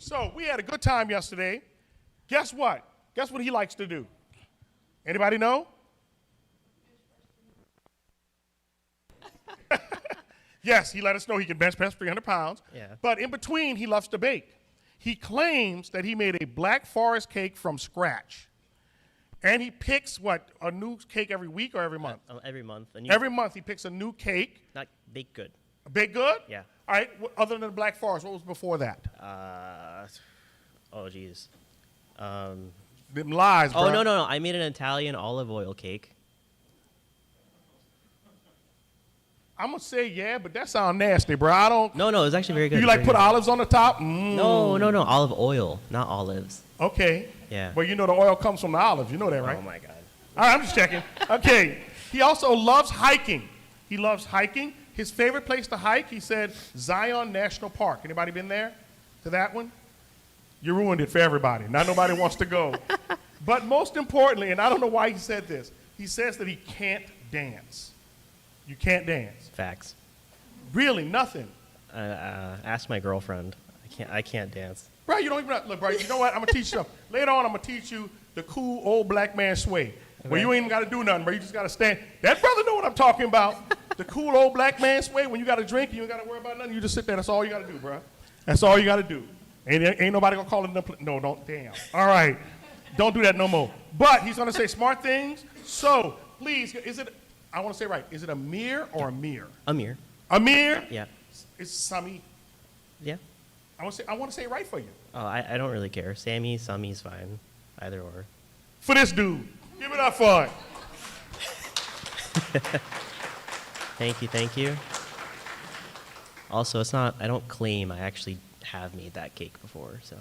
So we had a good time yesterday. Guess what? Guess what he likes to do? Anybody know? Yes, he let us know he can bench press 300 pounds. Yeah. But in between, he loves to bake. He claims that he made a Black Forest cake from scratch. And he picks, what, a new cake every week or every month? Every month. Every month he picks a new cake. Not baked good. Baked good? Yeah. All right, other than the Black Forest, what was before that? Oh, geez. Them lies, bro. Oh, no. I made an Italian olive oil cake. I'm going to say yeah, but that sounds nasty, bro. I don't. No, it was actually very good. You like Very put good. olives on the top? Mm. No. Olive oil, not olives. Okay. Yeah. But you know the oil comes from the olives. You know that, right? Oh, my God. All right, I'm just checking. Okay. He also loves hiking. He loves hiking. His favorite place to hike, he said, Zion National Park. Anybody been there to that one? You ruined it for everybody. Now nobody wants to go. But most importantly, and I don't know why he said this, he says that he can't dance. You can't dance. Facts. Really, nothing. Ask my girlfriend. I can't dance. Bro, you don't even, look, bro, you know what? I'm going to teach you something. Later on, I'm going to teach you the cool old black man sway. Where you ain't even got to do nothing, bro. You just got to stand. That brother know what I'm talking about. The cool old black man sway. When you got to drink, and you ain't got to worry about nothing. You just sit there. That's all you got to do, bro. That's all you got to do. Ain't nobody going to call it. No, don't. Damn. All right. Don't do that no more. But he's going to say smart things. So, please, I want to say right. Is it Ameer or Ameer? Ameer. Ameer? Yeah. It's Sami. Yeah. I want to say it right for you. Oh, I don't really care. Sami's fine. Either or. For this dude. Give it up for it. Thank you. Also, I don't claim I actually have made that cake before, so.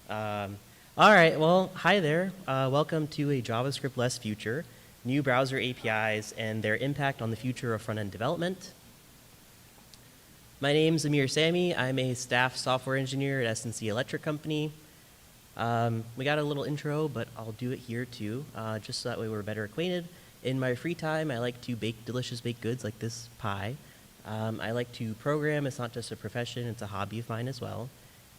All right, well, hi there. Welcome to a JavaScript-less future, new browser APIs, and their impact on the future of front-end development. My name's Ameer Sami. I'm a staff software engineer at S&C Electric Company. We got a little intro, but I'll do it here too, just so that way we're better acquainted. In my free time, I like to bake delicious baked goods like this pie. I like to program. It's not just a profession, it's a hobby of mine as well.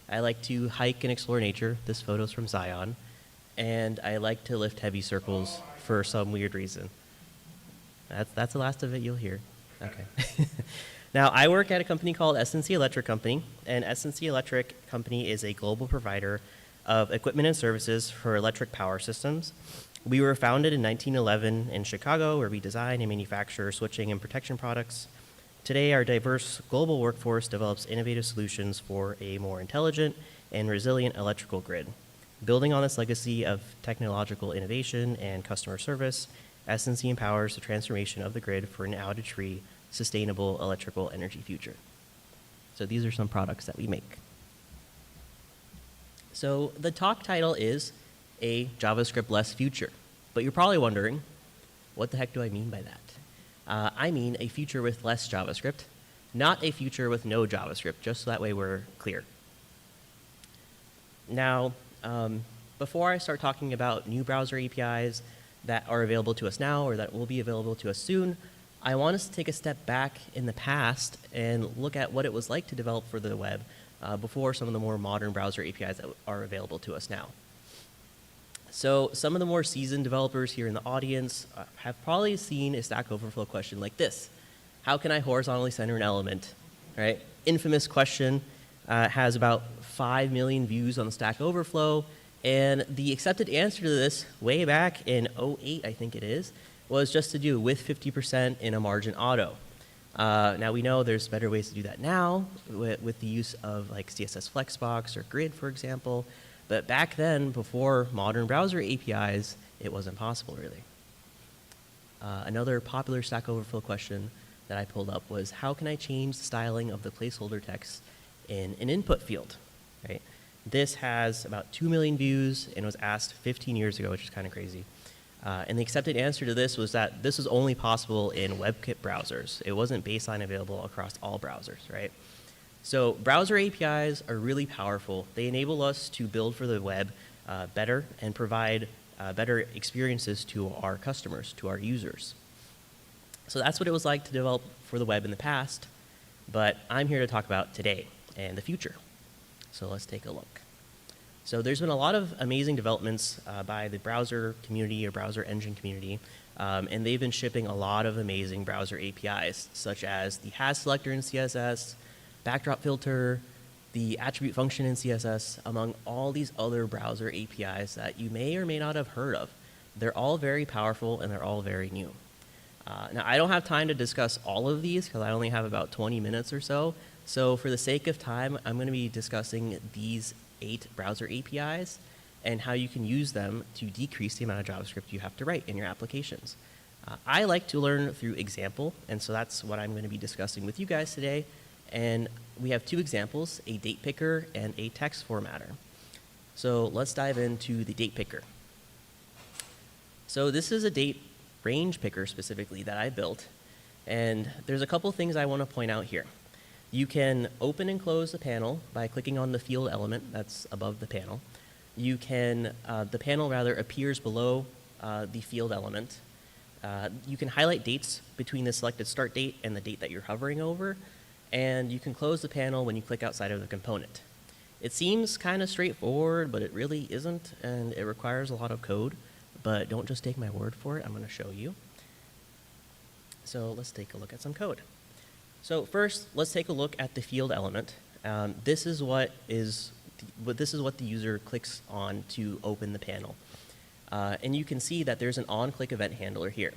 I like to hike and explore nature. This photo's from Zion. And I like to lift heavy circles for some weird reason. That's the last of it you'll hear. Okay. Now, I work at a company called S&C Electric Company, and S&C Electric Company is a global provider of equipment and services for electric power systems. We were founded in 1911 in Chicago, where we design and manufacture switching and protection products. Today, our diverse global workforce develops innovative solutions for a more intelligent and resilient electrical grid. Building on this legacy of technological innovation and customer service, S&C empowers the transformation of the grid for an outage-free, sustainable electrical energy future. So these are some products that we make. So the talk title is a JavaScript-less future. But you're probably wondering, what the heck do I mean by that? I mean a future with less JavaScript, not a future with no JavaScript, just so that way we're clear. Now, before I start talking about new browser APIs that are available to us now or that will be available to us soon, I want us to take a step back in the past and look at what it was like to develop for the web before some of the more modern browser APIs that are available to us now. So some of the more seasoned developers here in the audience have probably seen a Stack Overflow question like this. How can I horizontally center an element? Right? Infamous question, has about 5 million views on the Stack Overflow, and the accepted answer to this way back in 2008, I think it is, was just to do with 50% in a margin auto. Now we know there's better ways to do that now with the use of like CSS Flexbox or Grid, for example. But back then, before modern browser APIs, it wasn't possible really. Another popular Stack Overflow question that I pulled up was, how can I change the styling of the placeholder text in an input field? Right? This has about 2 million views and was asked 15 years ago, which is kind of crazy. And the accepted answer to this was that this was only possible in WebKit browsers. It wasn't baseline available across all browsers, right? So browser APIs are really powerful. They enable us to build for the web better and provide better experiences to our customers, to our users. So that's what it was like to develop for the web in the past, but I'm here to talk about today and the future. So let's take a look. So there's been a lot of amazing developments by the browser community or browser engine community, and they've been shipping a lot of amazing browser APIs, such as the has selector in CSS, backdrop filter, the attribute function in CSS, among all these other browser APIs that you may or may not have heard of. They're all very powerful and they're all very new. Now, I don't have time to discuss all of these because I only have about 20 minutes or so. So for the sake of time, I'm going to be discussing these 8 browser APIs and how you can use them to decrease the amount of JavaScript you have to write in your applications. I like to learn through example, and so that's what I'm going to be discussing with you guys today. And we have 2 examples, a date picker and a text formatter. So let's dive into the date picker. So this is a date range picker specifically that I built, and there's a couple things I want to point out here. You can open and close the panel by clicking on the field element that's above the panel. You can, the panel rather appears below the field element. You can highlight dates between the selected start date and the date that you're hovering over, and you can close the panel when you click outside of the component. It seems kind of straightforward, but it really isn't, and it requires a lot of code. But don't just take my word for it. I'm going to show you. So let's take a look at some code. So first, let's take a look at the field element. This is what the user clicks on to open the panel. And you can see that there's an on-click event handler here.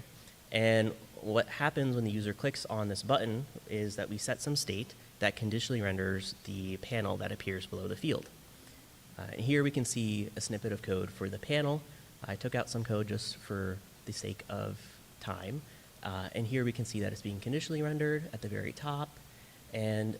And what happens when the user clicks on this button is that we set some state that conditionally renders the panel that appears below the field. And here we can see a snippet of code for the panel. I took out some code just for the sake of time. And here we can see that it's being conditionally rendered at the very top. And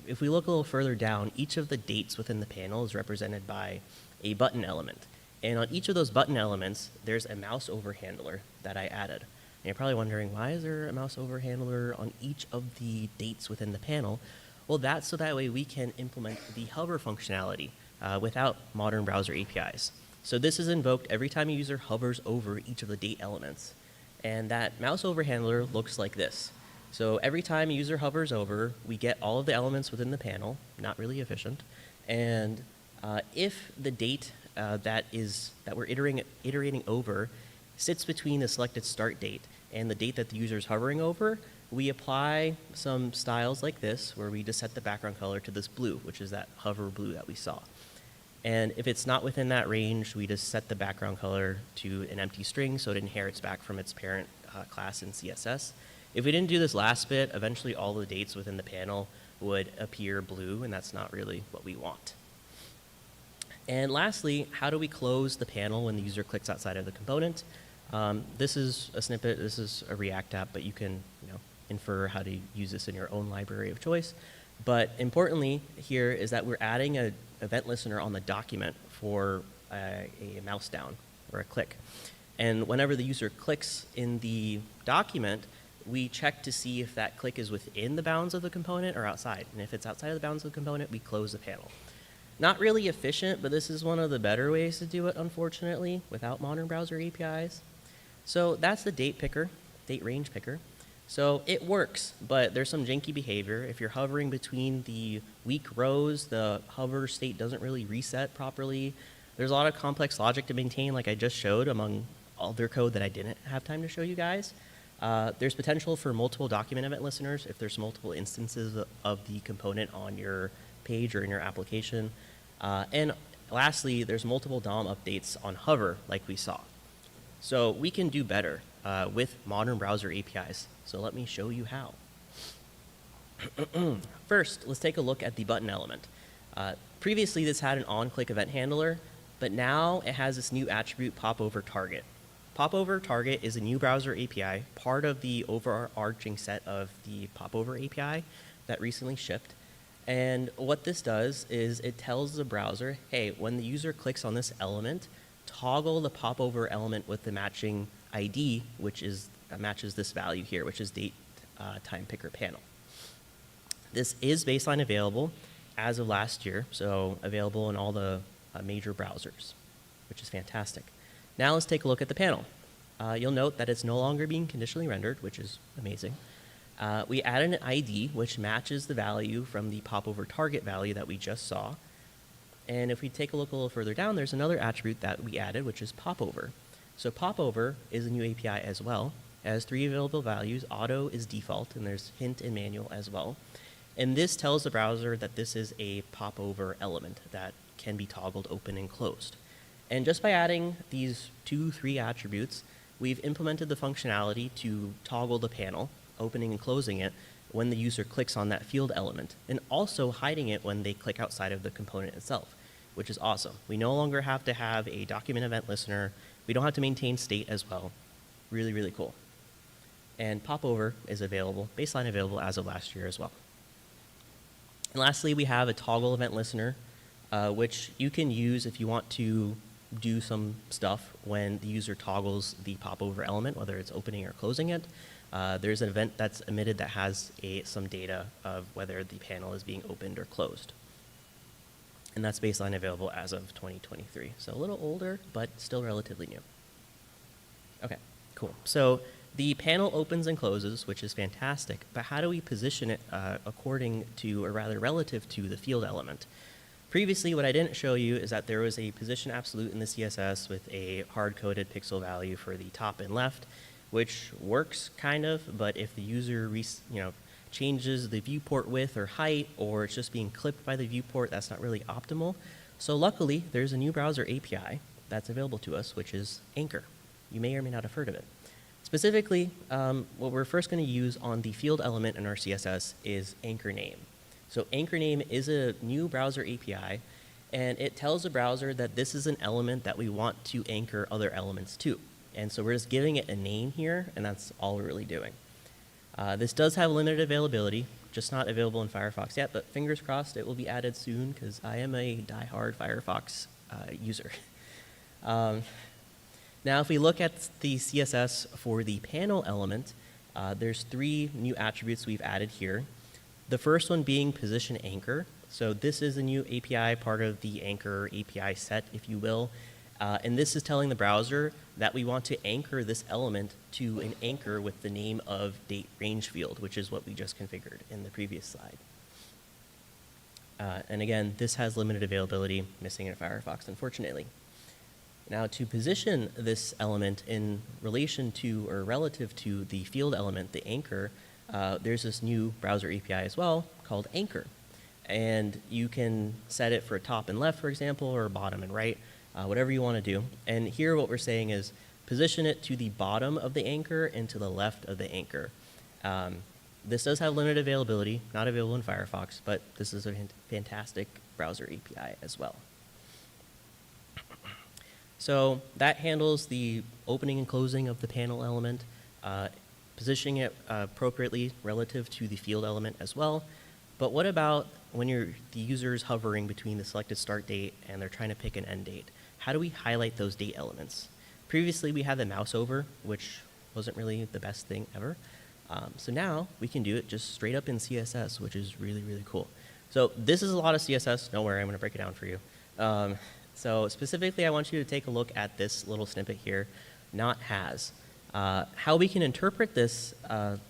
if we look a little further down, each of the dates within the panel is represented by a button element. And on each of those button elements, there's a mouse over handler that I added. And you're probably wondering, why is there a mouse over handler on each of the dates within the panel? Well, that's so that way we can implement the hover functionality without modern browser APIs. So this is invoked every time a user hovers over each of the date elements. And that mouse over handler looks like this. So every time a user hovers over, we get all of the elements within the panel, not really efficient. And if the date that we're iterating over sits between the selected start date and the date that the user is hovering over, we apply some styles like this, where we just set the background color to this blue, which is that hover blue that we saw. And if it's not within that range, we just set the background color to an empty string so it inherits back from its parent class in CSS. If we didn't do this last bit, eventually all the dates within the panel would appear blue, and that's not really what we want. And lastly, how do we close the panel when the user clicks outside of the component? This is a snippet, this is a React app, but you can infer how to use this in your own library of choice. But importantly here is that we're adding an event listener on the document for a mouse down or a click. And whenever the user clicks in the document, we check to see if that click is within the bounds of the component or outside. And if it's outside of the bounds of the component, we close the panel. Not really efficient, but this is one of the better ways to do it, unfortunately, without modern browser APIs. So that's the date picker, date range picker. So it works, but there's some janky behavior. If you're hovering between the weak rows, the hover state doesn't really reset properly. There's a lot of complex logic to maintain, like I just showed, among other code that I didn't have time to show you guys. There's potential for multiple document event listeners if there's multiple instances of the component on your page or in your application. And lastly, there's multiple DOM updates on hover, like we saw. So we can do better with modern browser APIs. So let me show you how. First, let's take a look at the button element. Previously, this had an on-click event handler, but now it has this new attribute, popover target. Popover target is a new browser API, part of the overarching set of the popover API that recently shipped. And what this does is it tells the browser, hey, when the user clicks on this element, toggle the popover element with the matching ID, which is matches this value here, which is date time picker panel. This is baseline available as of last year, so available in all the major browsers, which is fantastic. Now let's take a look at the panel. You'll note that it's no longer being conditionally rendered, which is amazing. We added an ID, which matches the value from the popover target value that we just saw. And if we take a look a little further down, there's another attribute that we added, which is popover. So popover is a new API as well. It has 3 available values. Auto is default, and there's hint and manual as well. And this tells the browser that this is a popover element that can be toggled open and closed. And just by adding these 2-3 attributes, we've implemented the functionality to toggle the panel, opening and closing it, when the user clicks on that field element, and also hiding it when they click outside of the component itself, which is awesome. We no longer have to have a document event listener. We don't have to maintain state as well. Really, really cool. And popover is available, baseline available as of last year as well. And lastly, we have a toggle event listener, which you can use if you want to do some stuff when the user toggles the popover element, whether it's opening or closing it. There's an event that's emitted that has some data of whether the panel is being opened or closed. And that's baseline available as of 2023. So a little older, but still relatively new. Okay, cool. So the panel opens and closes, which is fantastic, but how do we position it according to, or rather relative to, the field element? Previously, what I didn't show you is that there was a position absolute in the CSS with a hard-coded pixel value for the top and left, which works kind of, but if the user changes the viewport width or height, or it's just being clipped by the viewport, that's not really optimal. So luckily, there's a new browser API that's available to us, which is Anchor. You may or may not have heard of it. Specifically, what we're first going to use on the field element in our CSS is anchor name. So anchor name is a new browser API, and it tells the browser that this is an element that we want to anchor other elements to. And so we're just giving it a name here, and that's all we're really doing. This does have limited availability, just not available in Firefox yet, but fingers crossed it will be added soon, because I am a diehard Firefox user. Now, if we look at the CSS for the panel element, there's 3 new attributes we've added here. The first one being position anchor. So this is a new API, part of the Anchor API set, if you will. And this is telling the browser that we want to anchor this element to an anchor with the name of date range field, which is what we just configured in the previous slide. And again, this has limited availability, missing in Firefox, unfortunately. Now, to position this element in relation to or relative to the field element, the anchor, there's this new browser API as well called Anchor. And you can set it for top and left, for example, or bottom and right, whatever you want to do. And here what we're saying is position it to the bottom of the anchor and to the left of the anchor. This does have limited availability, not available in Firefox, but this is a fantastic browser API as well. So that handles the opening and closing of the panel element, positioning it appropriately relative to the field element as well. But what about when the user's hovering between the selected start date and they're trying to pick an end date? How do we highlight those date elements? Previously, we had the mouse over, which wasn't really the best thing ever. So now we can do it just straight up in CSS, which is really, really cool. So this is a lot of CSS. Don't worry, I'm going to break it down for you. So specifically, I want you to take a look at this little snippet here, not has. How we can interpret this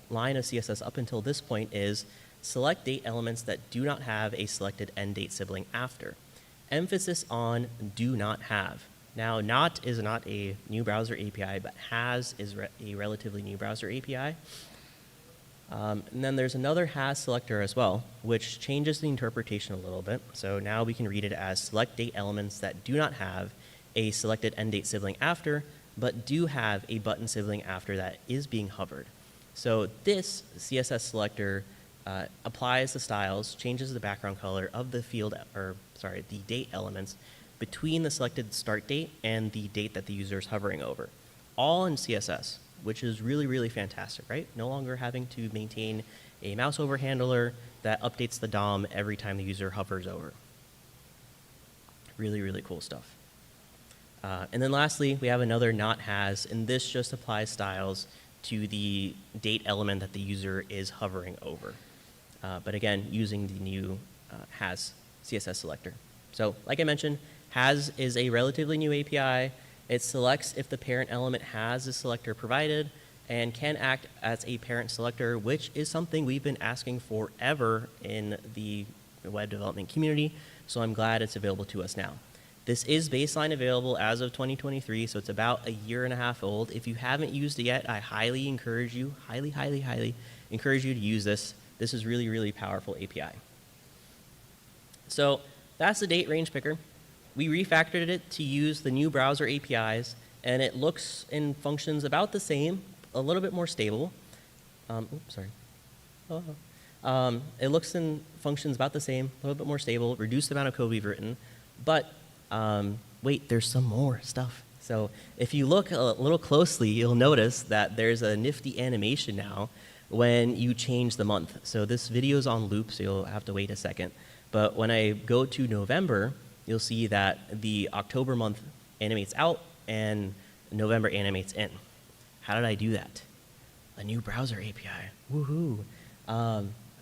line of CSS up until this point is select date elements that do not have a selected end date sibling after. Emphasis on do not have. Now, not is not a new browser API, but has is a relatively new browser API. And then there's another has selector as well, which changes the interpretation a little bit. So now we can read it as select date elements that do not have a selected end date sibling after, but do have a button sibling after that is being hovered. So this CSS selector applies the styles, changes the background color of the the date elements between the selected start date and the date that the user is hovering over, all in CSS, which is really, really fantastic, right? No longer having to maintain a mouse over handler that updates the DOM every time the user hovers over. Really, really cool stuff. And then lastly, we have another not has, and this just applies styles to the date element that the user is hovering over. But again, using the new has CSS selector. So like I mentioned, has is a relatively new API. It selects if the parent element has a selector provided and can act as a parent selector, which is something we've been asking forever in the web development community. so I'm glad it's available to us now. This is baseline available as of 2023, so it's about a year and a half old. If you haven't used it yet, I highly encourage you, highly encourage you to use this. This is really, really powerful API. So that's the date range picker. We refactored it to use the new browser APIs, and it looks and functions about the same, a little bit more stable. It looks and functions about the same, a little bit more stable, reduced the amount of code we've written. But wait, there's some more stuff. So if you look a little closely, you'll notice that there's a nifty animation now when you change the month. So this video is on loop, so you'll have to wait a second. But when I go to November, you'll see that the October month animates out and November animates in. How did I do that? A new browser API. Woohoo.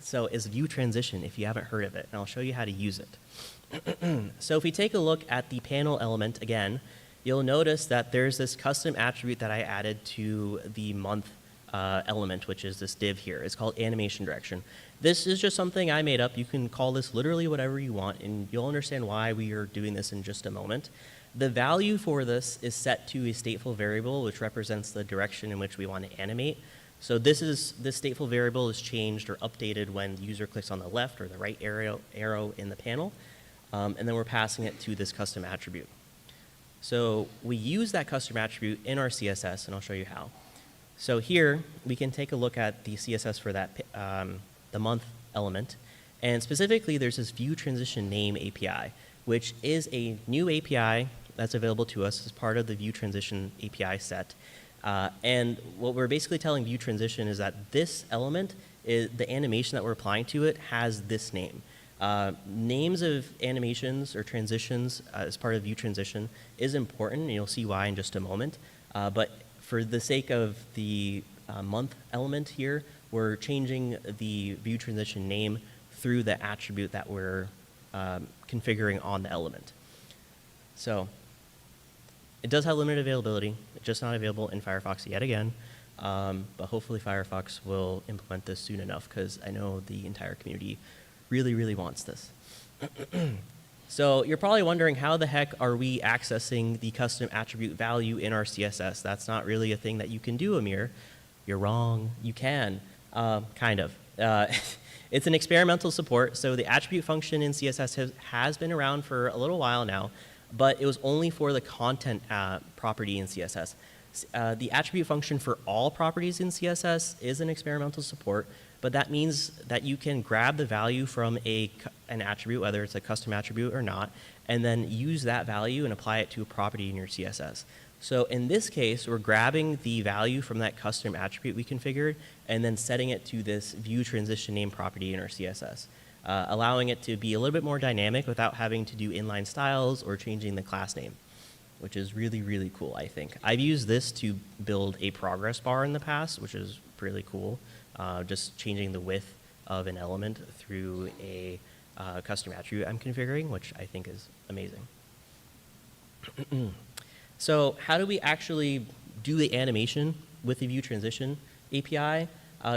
So it's view transition if you haven't heard of it, and I'll show you how to use it. So if we take a look at the panel element again, you'll notice that there's this custom attribute that I added to the month element, which is this div here. It's called animation direction. This is just something I made up. You can call this literally whatever you want, and you'll understand why we are doing this in just a moment. The value for this is set to a stateful variable, which represents the direction in which we want to animate. So this stateful variable is changed or updated when the user clicks on the left or the right arrow in the panel, and then we're passing it to this custom attribute. So we use that custom attribute in our CSS, and I'll show you how. So here we can take a look at the CSS for that the month element, and specifically there's this view transition name API, which is a new API that's available to us as part of the view transition API set. And what we're basically telling view transition is that this element, the animation that we're applying to it, has this name. Names of animations or transitions as part of view transition is important, and you'll see why in just a moment. But for the sake of the month element here, we're changing the view transition name through the attribute that we're configuring on the element. So it does have limited availability. It's just not available in Firefox yet again. But hopefully Firefox will implement this soon enough, because I know the entire community really, really wants this. So you're probably wondering, how the heck are we accessing the custom attribute value in our CSS? That's not really a thing that you can do, Ameer. You're wrong. You can, kind of. It's an experimental support. So the attribute function in CSS has been around for a little while now, but it was only for the content property in CSS. The attribute function for all properties in CSS is an experimental support, but that means that you can grab the value from an attribute, whether it's a custom attribute or not, and then use that value and apply it to a property in your CSS. So in this case, we're grabbing the value from that custom attribute we configured and then setting it to this view transition name property in our CSS, allowing it to be a little bit more dynamic without having to do inline styles or changing the class name, which is really, really cool, I think. I've used this to build a progress bar in the past, which is really cool, just changing the width of an element through a custom attribute I'm configuring, which I think is amazing. So how do we actually do the animation with the view transition API?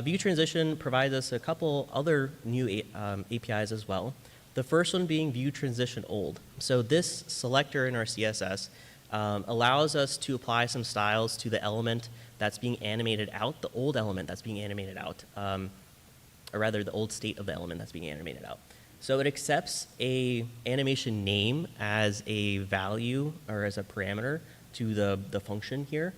View transition provides us a couple other new APIs as well. The first one being view transition old. So this selector in our CSS allows us to apply some styles to the element that's being animated out, the old element that's being animated out, or rather the old state of the element that's being animated out. So it accepts a animation name as a value or as a parameter to the function here,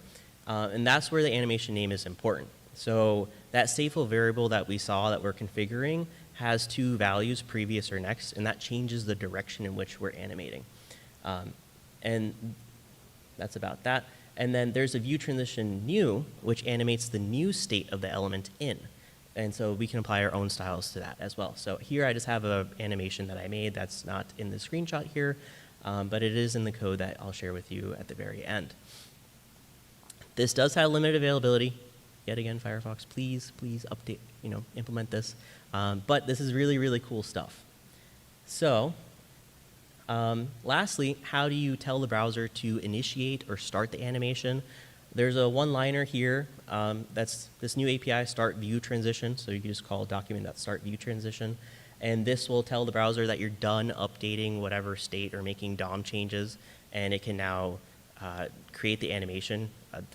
and that's where the animation name is important. So that stateful variable that we saw that we're configuring has two values, previous or next, and that changes the direction in which we're animating. And that's about that. And then there's a view transition new, which animates the new state of the element in. And so we can apply our own styles to that as well. So here I just have an animation that I made that's not in the screenshot here, but it is in the code that I'll share with you at the very end. This does have limited availability. Yet again, Firefox, please update, implement this. But this is really, really cool stuff. So lastly, how do you tell the browser to initiate or start the animation? There's a one-liner here. That's this new API, start view transition. So you can just call document.start view transition. And this will tell the browser that you're done updating whatever state or making DOM changes, and it can now create the animation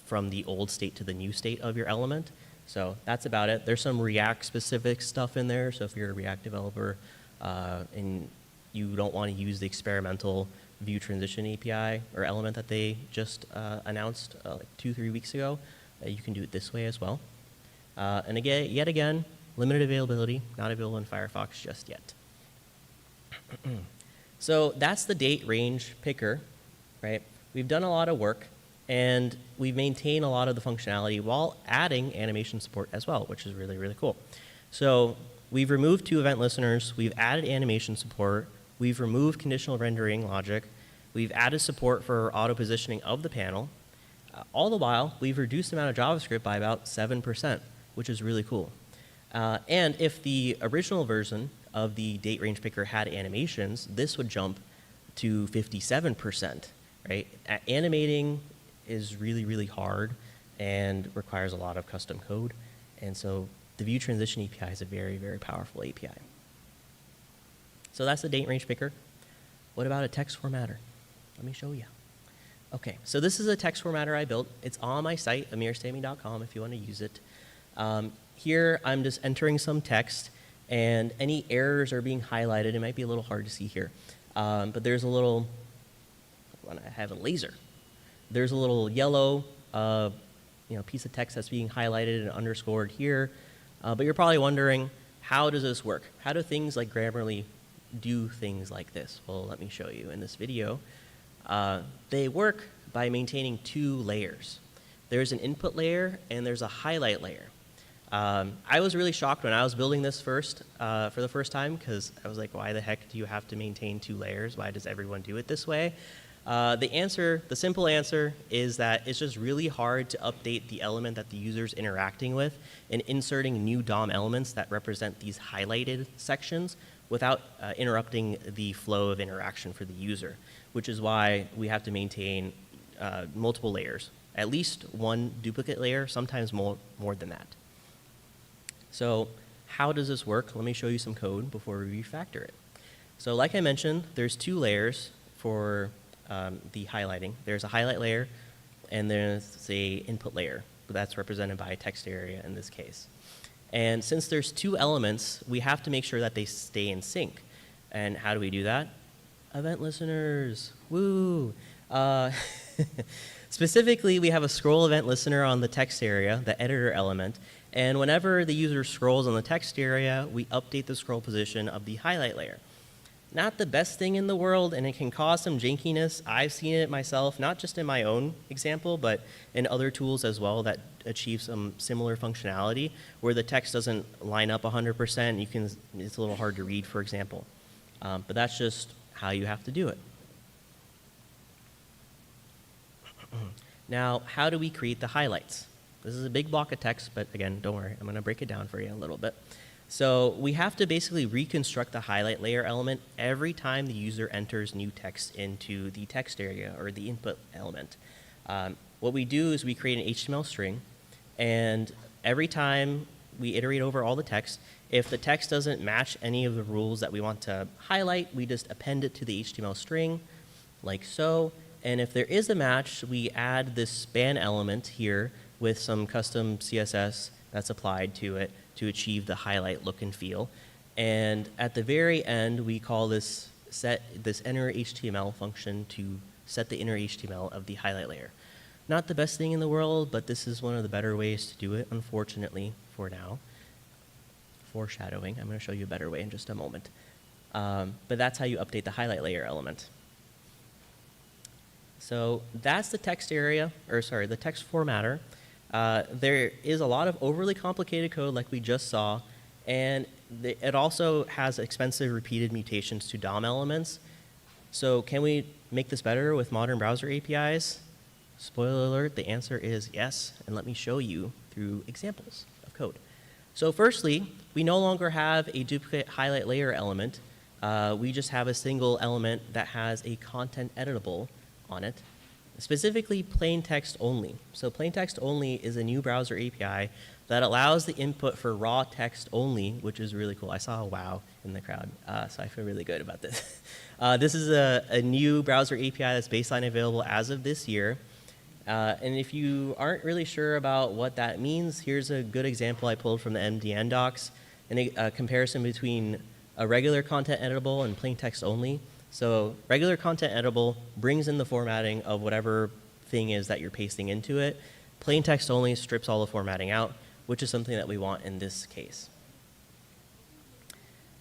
from the old state to the new state of your element. So that's about it. There's some React-specific stuff in there, so if you're a React developer and you don't want to use the experimental view transition API or element that they just announced like 2-3 weeks ago, you can do it this way as well. And again, yet again, limited availability, not available in Firefox just yet. So that's the date range picker, right? We've done a lot of work, and we've maintained a lot of the functionality while adding animation support as well, which is really, really cool. So we've removed 2 event listeners. We've added animation support. We've removed conditional rendering logic. We've added support for auto positioning of the panel. All the while, we've reduced the amount of JavaScript by about 7%, which is really cool. And if the original version of the date range picker had animations, this would jump to 57%, right? Animating is really, really hard and requires a lot of custom code. And so the view transition API is a very, very powerful API. So that's the date range picker. What about a text formatter? Let me show you. Okay, so this is a text formatter I built. It's on my site, ameersami.com, if you want to use it. Here, I'm just entering some text, and any errors are being highlighted. It might be a little hard to see here, but there's a little, I have a laser. There's a little yellow piece of text that's being highlighted and underscored here, but you're probably wondering, how does this work? How do things like Grammarly do things like this? Well, let me show you in this video. They work by maintaining 2 layers. There's an input layer and there's a highlight layer. I was really shocked when I was building this for the first time, because I was like, why the heck do you have to maintain 2 layers? Why does everyone do it this way? The simple answer is that it's just really hard to update the element that the user's interacting with and inserting new DOM elements that represent these highlighted sections without interrupting the flow of interaction for the user, which is why we have to maintain multiple layers, at least 1 duplicate layer, sometimes more than that. So how does this work? Let me show you some code before we refactor it. So like I mentioned, there's 2 layers for the highlighting. There's a highlight layer, and there's a input layer. That's represented by a text area in this case. And since there's 2 elements, we have to make sure that they stay in sync. And how do we do that? Event listeners, woo! Specifically, we have a scroll event listener on the text area, the editor element, and whenever the user scrolls on the text area, we update the scroll position of the highlight layer. Not the best thing in the world, and it can cause some jankiness. I've seen it myself, not just in my own example, but in other tools as well that achieve some similar functionality, where the text doesn't line up 100%. It's a little hard to read, for example. But that's just how you have to do it. Now, how do we create the highlights? This is a big block of text, but again, don't worry. I'm going to break it down for you a little bit. So we have to basically reconstruct the highlight layer element every time the user enters new text into the text area or the input element. What we do is we create an HTML string, and every time we iterate over all the text, if the text doesn't match any of the rules that we want to highlight, we just append it to the HTML string, like so. And if there is a match, we add this span element here with some custom CSS that's applied to it to achieve the highlight look and feel. And at the very end, we call this inner HTML function to set the inner HTML of the highlight layer. Not the best thing in the world, but this is one of the better ways to do it, unfortunately, for now. Foreshadowing. I'm going to show you a better way in just a moment. But that's how you update the highlight layer element. So that's the text area, or sorry, the text formatter. There is a lot of overly complicated code like we just saw, and it also has expensive repeated mutations to DOM elements. So can we make this better with modern browser APIs? Spoiler alert, the answer is yes, and let me show you through examples of code. So firstly, we no longer have a duplicate highlight layer element. We just have a single element that has a content editable on it. specifically plain text only. So plain text only is a new browser API that allows the input for raw text only, which is really cool. I saw a wow in the crowd, so I feel really good about this. This is a new browser API that's baseline available as of this year. And if you aren't really sure about what that means, here's a good example I pulled from the MDN docs, and a comparison between a regular content editable and plain text only. So regular content editable brings in the formatting of whatever thing is that you're pasting into it. Plain text only strips all the formatting out, which is something that we want in this case.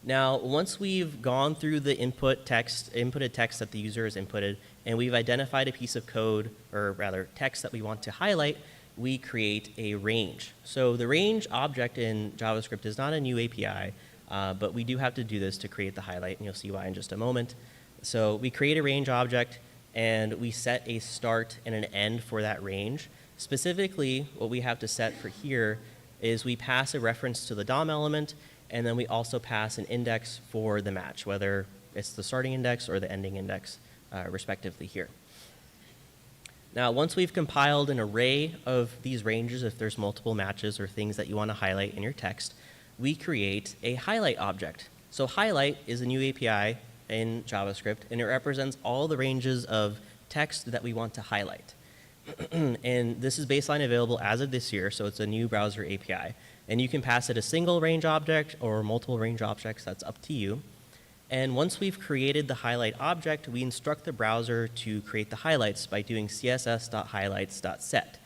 Now, once we've gone through the inputted text that the user has inputted, and we've identified a piece of code, or rather text that we want to highlight, we create a range. So the range object in JavaScript is not a new API, but we do have to do this to create the highlight, and you'll see why in just a moment. So we create a range object, and we set a start and an end for that range. Specifically, what we have to set for here is we pass a reference to the DOM element, and then we also pass an index for the match, whether it's the starting index or the ending index, respectively here. Now, once we've compiled an array of these ranges, if there's multiple matches or things that you want to highlight in your text, we create a highlight object. So highlight is a new API in JavaScript, and it represents all the ranges of text that we want to highlight. And this is baseline available as of this year, so it's a new browser API. And you can pass it a single range object or multiple range objects, that's up to you. And once we've created the highlight object, we instruct the browser to create the highlights by doing css.highlights.set.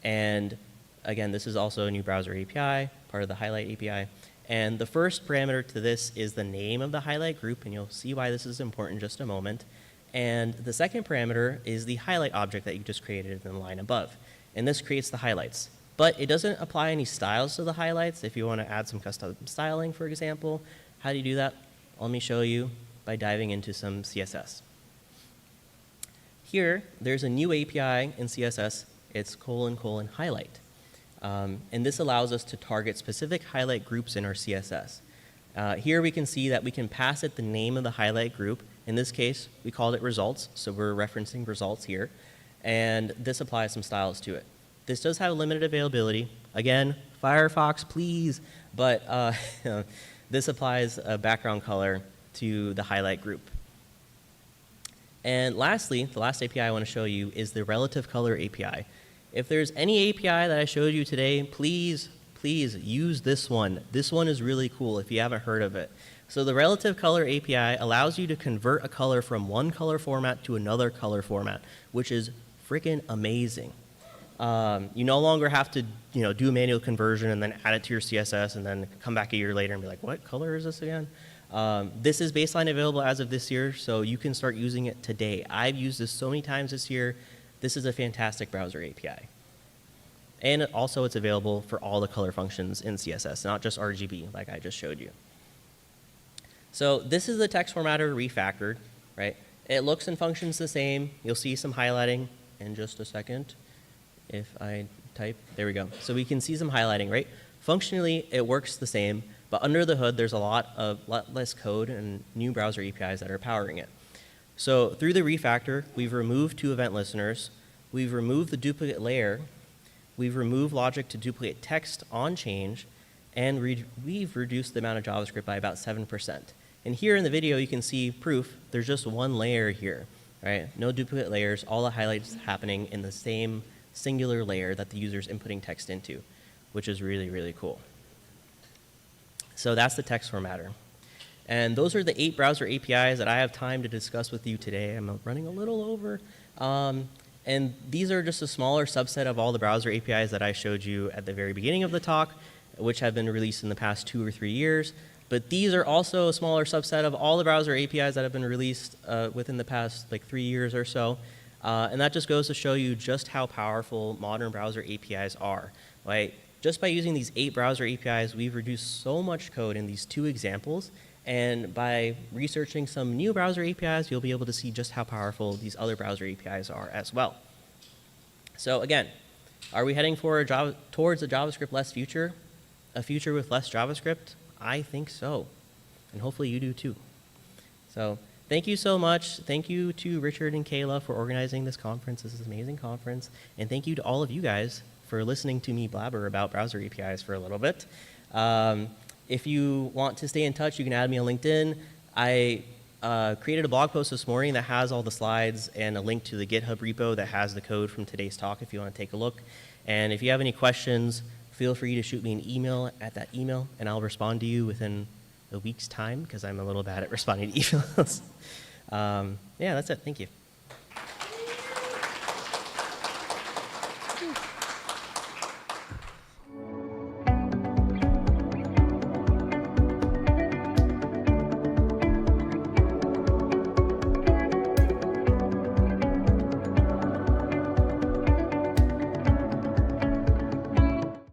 And again, this is also a new browser API, part of the highlight API. And the first parameter to this is the name of the highlight group, and you'll see why this is important in just a moment. And the second parameter is the highlight object that you just created in the line above. And this creates the highlights. But it doesn't apply any styles to the highlights. If you want to add some custom styling, for example, how do you do that? Let me show you by diving into some CSS. Here, there's a new API in CSS. It's : highlight. And this allows us to target specific highlight groups in our CSS. Here we can see that we can pass it the name of the highlight group. In this case, we called it results, so we're referencing results here. And this applies some styles to it. This does have limited availability. Again, Firefox, please. But this applies a background color to the highlight group. And lastly, the last API I want to show you is the relative color API. If there's any API that I showed you today, please use this one. This one is really cool if you haven't heard of it. So the relative color API allows you to convert a color from one color format to another color format, which is freaking amazing. You no longer have to do a manual conversion and then add it to your CSS and then come back a year later and be like, what color is this again? This is baseline available as of this year, so you can start using it today. I've used this so many times this year. This is a fantastic browser API. And also it's available for all the color functions in CSS, not just RGB like I just showed you. So this is the text formatter refactored, right? It looks and functions the same. You'll see some highlighting in just a second. If I type, there we go. So we can see some highlighting, right? Functionally, it works the same, but under the hood, there's a lot less code and new browser APIs that are powering it. So through the refactor, we've removed 2 event listeners. We've removed the duplicate layer. We've removed logic to duplicate text on change. And we've reduced the amount of JavaScript by about 7%. And here in the video, you can see proof. There's just one layer here, right? No duplicate layers. All the highlights happening in the same singular layer that the user's inputting text into, which is really, really cool. So that's the text formatter. And those are the 8 browser APIs that I have time to discuss with you today. I'm running a little over. And these are just a smaller subset of all the browser APIs that I showed you at the very beginning of the talk, which have been released in the past 2 or 3 years. But these are also a smaller subset of all the browser APIs that have been released within the past 3 years or so. And that just goes to show you just how powerful modern browser APIs are. Right? Just by using these 8 browser APIs, we've reduced so much code in these 2 examples. And by researching some new browser APIs, you'll be able to see just how powerful these other browser APIs are as well. So again, are we heading towards a JavaScript-less future? A future with less JavaScript? I think so. And hopefully you do too. So Thank you so much. Thank you to Richard and Kayla for organizing this conference. This is an amazing conference. And thank you to all of you guys for listening to me blabber about browser APIs for a little bit. If you want to stay in touch, you can add me on LinkedIn. I created a blog post this morning that has all the slides and a link to the GitHub repo that has the code from today's talk if you want to take a look. And if you have any questions, feel free to shoot me an email at that email, and I'll respond to you within a week's time because I'm a little bad at responding to emails. Yeah, that's it. Thank you.